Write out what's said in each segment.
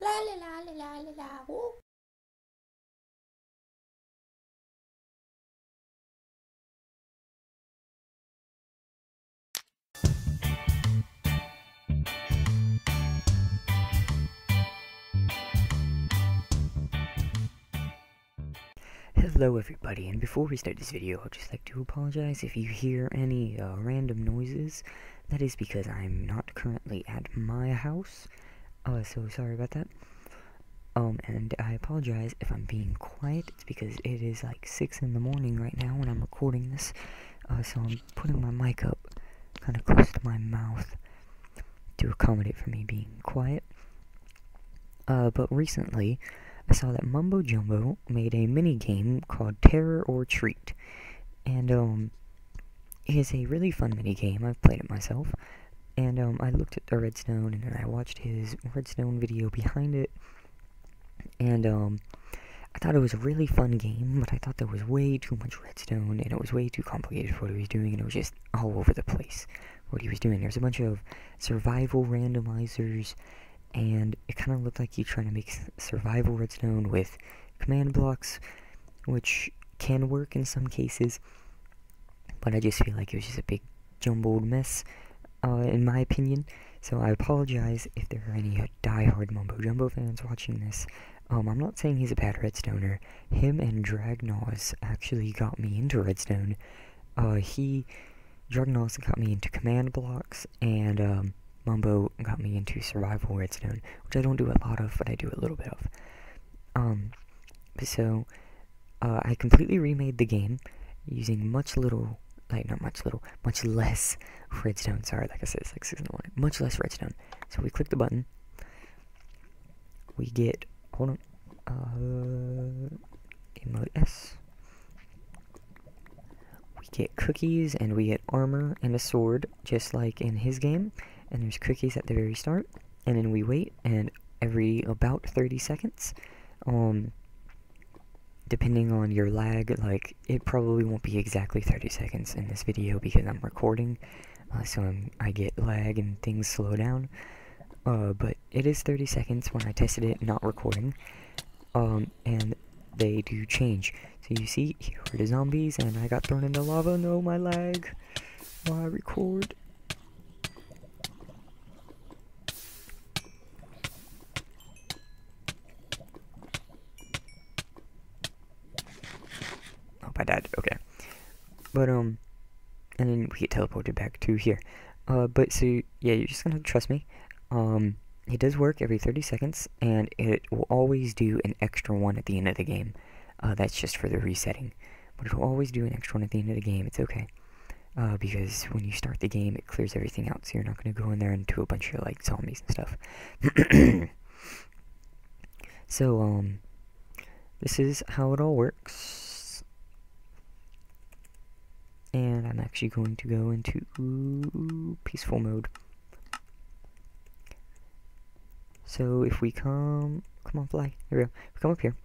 La la la la la la la. Woo. Hello everybody, and before we start this video, I'd just like to apologize if you hear any random noises. That is because I'm not currently at my house, so sorry about that. And I apologize if I'm being quiet. It's because it is like 6 in the morning right now when I'm recording this, so I'm putting my mic up kind of close to my mouth to accommodate for me being quiet. But recently, I saw that Mumbo Jumbo made a mini-game called Terror or Treat, and it is a really fun mini-game. I've played it myself, and I looked at the redstone, and then I watched his redstone video behind it, and I thought it was a really fun game, but I thought there was way too much redstone, and it was way too complicated for what he was doing, and it was just all over the place what he was doing. There's a bunch of survival randomizers, and it kind of looked like you trying to make survival redstone with command blocks, which can work in some cases, but I just feel like it was just a big jumbled mess, in my opinion. So I apologize if there are any die-hard Mumbo Jumbo fans watching this. I'm not saying he's a bad redstoner. Him and Dragnos actually got me into redstone. Dragnos got me into command blocks, and Mumbo got me into survival redstone, which I don't do a lot of, but I do a little bit of. I completely remade the game using much less redstone. Sorry, like I said, it's like 6 in the morning. Much less redstone. So we click the button. We get, hold on, emote S. We get cookies, and we get armor and a sword, just like in his game. And there's cookies at the very start, and then we wait, and every about 30 seconds, depending on your lag, like, it probably won't be exactly 30 seconds in this video because I'm recording, so I get lag and things slow down, but it is 30 seconds when I tested it not recording, and they do change. So you see, here are the zombies, and I got thrown into lava. No, my lag, while I record. I died, okay. But, and then we get teleported back to here. But, so, yeah, you're just gonna trust me. It does work every 30 seconds, and it will always do an extra one at the end of the game. That's just for the resetting. But it will always do an extra one at the end of the game, it's okay. Because when you start the game, it clears everything out, so you're not gonna go in there and do a bunch of, like, zombies and stuff. So, this is how it all works. And I'm actually going to go into peaceful mode. So if we come on, fly, here we go. If we come up here,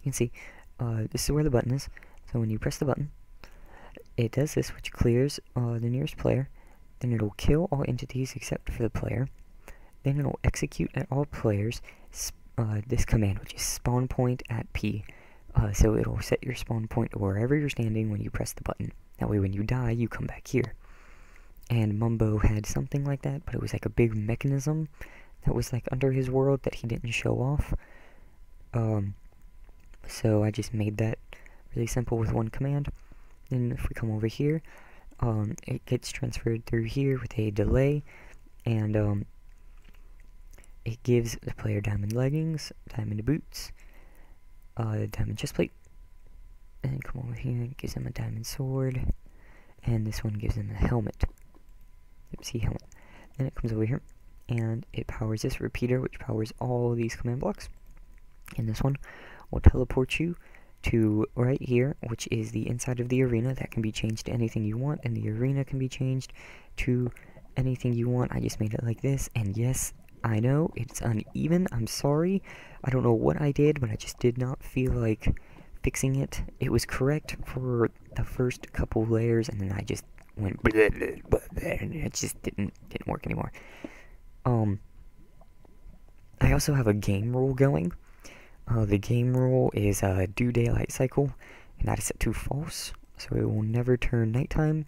you can see, this is where the button is. So when you press the button, it does this, which clears the nearest player. Then it'll kill all entities except for the player. Then it'll execute at all players this command, which is spawn point at P. So it'll set your spawn point wherever you're standing when you press the button. That way when you die, you come back here. And Mumbo had something like that, but it was like a big mechanism that was like under his world that he didn't show off. So I just made that really simple with one command. Then if we come over here, it gets transferred through here with a delay, and it gives the player diamond leggings, diamond boots, diamond chestplate, and then come over here and gives him a diamond sword, and this one gives him a helmet. See, helmet. Then it comes over here, and it powers this repeater, which powers all these command blocks, and this one will teleport you to right here, which is the inside of the arena. That can be changed to anything you want, and the arena can be changed to anything you want. I just made it like this, and yes, I know, it's uneven, I'm sorry. I don't know what I did, but I just did not feel like fixing it. It was correct for the first couple layers, and then I just went bleh, bleh, bleh, and it just didn't work anymore. I also have a game rule going. The game rule is do daylight cycle, and that is set to false, so it will never turn nighttime.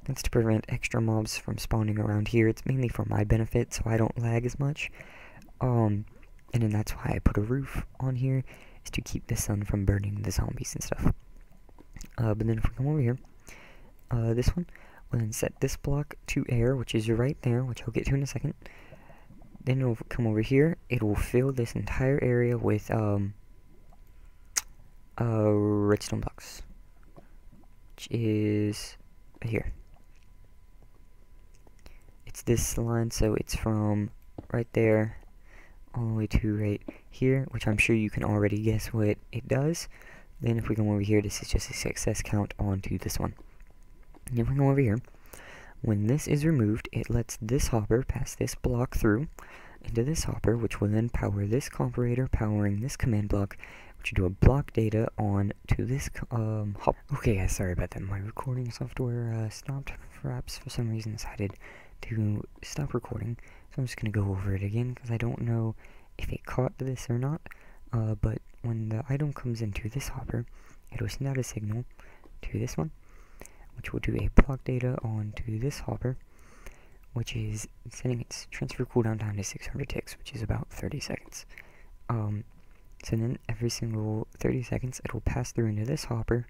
That's to prevent extra mobs from spawning around here. It's mainly for my benefit, so I don't lag as much. And then that's why I put a roof on here, is to keep the sun from burning the zombies and stuff. But then if we come over here, this one, we'll then set this block to air, which is right there, which I'll get to in a second. Then it'll come over here, it will fill this entire area with, redstone blocks, which is here. It's this line, so it's from right there all the way to right here, which I'm sure you can already guess what it does. Then if we come over here, this is just a success count onto this one. And if we come over here, when this is removed, it lets this hopper pass this block through into this hopper, which will then power this comparator, powering this command block, which will do a block data on to this hopper. Okay guys, sorry about that. My recording software stopped. Perhaps for some reason decided to stop recording. So I'm just going to go over it again, because I don't know if it caught this or not. But when the item comes into this hopper, it will send out a signal to this one, which will do a block data onto this hopper, which is setting its transfer cooldown down to 600 ticks, which is about 30 seconds. So then every single 30 seconds, it will pass through into this hopper,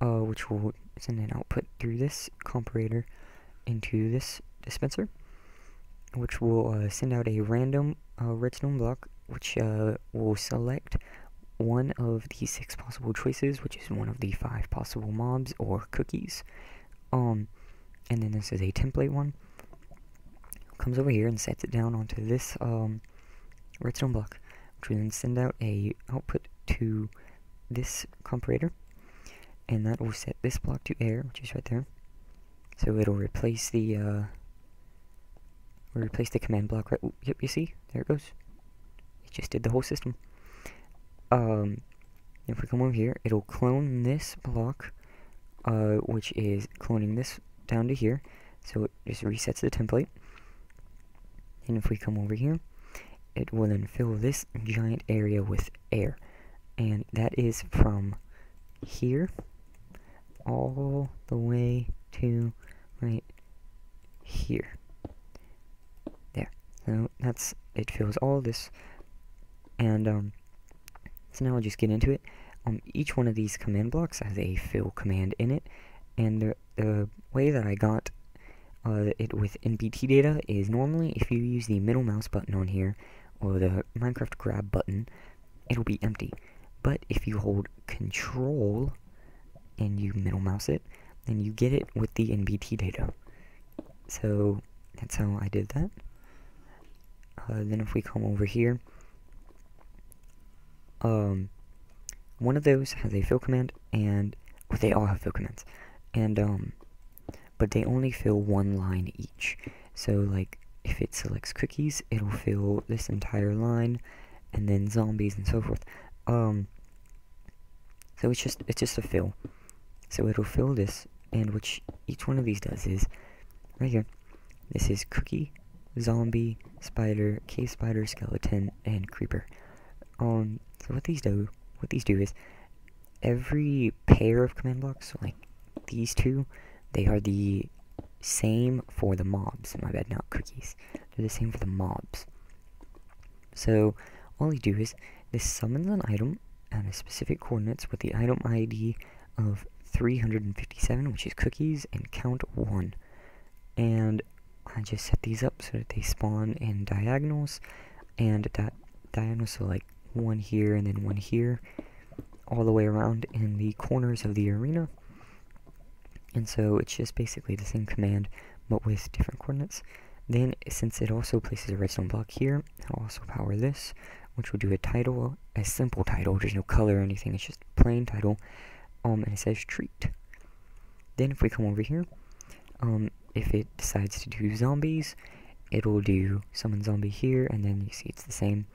which will send an output through this comparator into this dispenser, which will send out a random redstone block, which will select one of the 6 possible choices, which is one of the 5 possible mobs or cookies. And then this is a template one. Comes over here and sets it down onto this redstone block, which will then send out a output to this comparator, and that will set this block to air, which is right there. So it'll replace the command block right. Yep, you see, there it goes. It just did the whole system. If we come over here, it'll clone this block, which is cloning this down to here. So it just resets the template. And if we come over here, it will then fill this giant area with air. And that is from here all the way to right here. There. So that's, it fills all this. And so now I'll just get into it. Each one of these command blocks has a fill command in it, and the way that I got it with NBT data is normally if you use the middle mouse button on here, or the Minecraft grab button, it'll be empty. But if you hold Control and you middle mouse it, then you get it with the NBT data. So that's how I did that. Then if we come over here, one of those has a fill command, and well, they all have fill commands, and but they only fill one line each. So like if it selects cookies, it'll fill this entire line, and then zombies and so forth. So it's just a fill. So it'll fill this, and which each one of these does is right here. This is cookie, zombie, spider, cave spider, skeleton, and creeper. So what these do is every pair of command blocks, so like these two, they are the same for the mobs. My bad, not cookies. They're the same for the mobs. So all you do is this summons an item at a specific coordinates with the item ID of 357, which is cookies, and count 1. And I just set these up so that they spawn in diagonals, and that diagonal, so like one here and then one here, all the way around in the corners of the arena. And so it's just basically the same command, but with different coordinates. Then, since it also places a redstone block here, it'll also power this, which will do a title, a simple title. There's no color or anything, it's just plain title, and it says treat. Then if we come over here, if it decides to do zombies, it'll do summon zombie here, and then you see it's the same,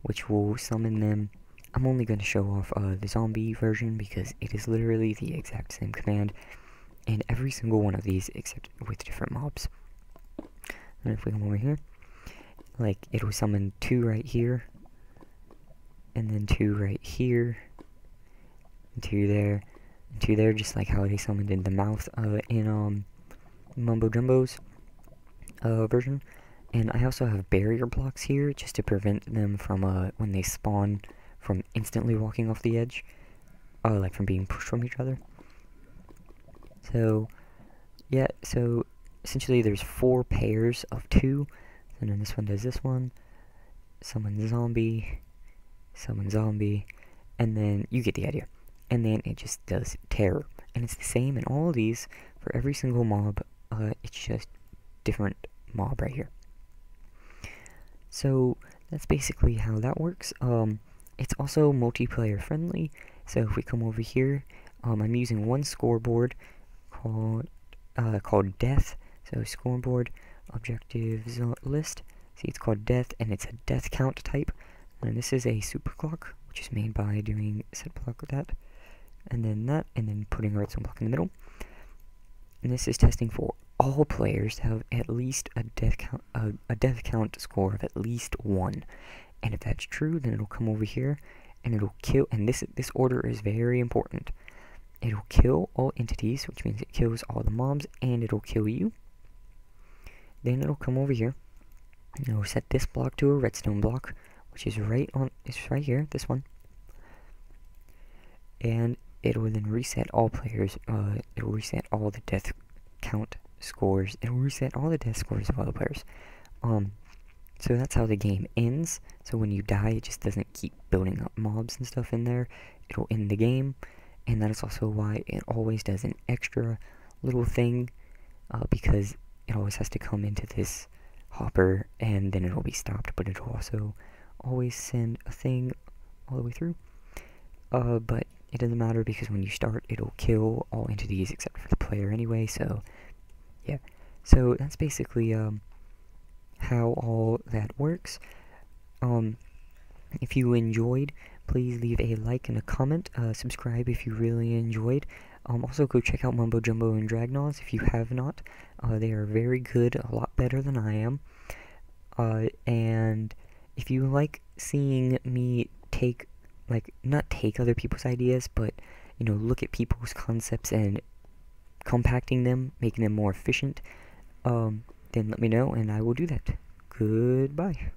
which will summon them. I'm only going to show off the zombie version because it is literally the exact same command in every single one of these except with different mobs. And if we come over here, like, it'll summon 2 right here, and then 2 right here, and 2 there, and 2 there, just like how they summoned in the mouth in Mumbo Jumbo's version. And I also have barrier blocks here just to prevent them from when they spawn from instantly walking off the edge, like from being pushed from each other. So yeah, so essentially there's 4 pairs of 2, and then this one does this one, summon zombie, and then you get the idea. And then it just does terror, and it's the same in all of these for every single mob. It's just different mob right here. So that's basically how that works. It's also multiplayer friendly. So if we come over here, I'm using one scoreboard called death. So scoreboard objectives list. See, it's called death, and it's a death count type. And this is a super clock, which is made by doing set block with that, and then putting a redstone block in the middle. And this is testing for all players to have at least a death count score of at least 1. And if that's true, then it'll come over here and it'll kill. And this order is very important. It'll kill all entities, which means it kills all the mobs, and it'll kill you. Then it'll come over here and it'll set this block to a redstone block, which is it's right here, this one. And it will then reset all players. It'll reset all the death count scores. It'll reset all the death scores of all the players. So that's how the game ends. So when you die, it just doesn't keep building up mobs and stuff in there. It'll end the game, and that is also why it always does an extra little thing, because it always has to come into this hopper, and then it'll be stopped, but it'll also always send a thing all the way through. But it doesn't matter, because when you start, it'll kill all entities except for the player anyway, so yeah. So that's basically how all that works. If you enjoyed, please leave a like and a comment. Subscribe if you really enjoyed. Also go check out Mumbo Jumbo and Dragnaws if you have not. They are very good, a lot better than I am. And if you like seeing me not take other people's ideas, but, look at people's concepts and compacting them, making them more efficient, then let me know and I will do that. Goodbye.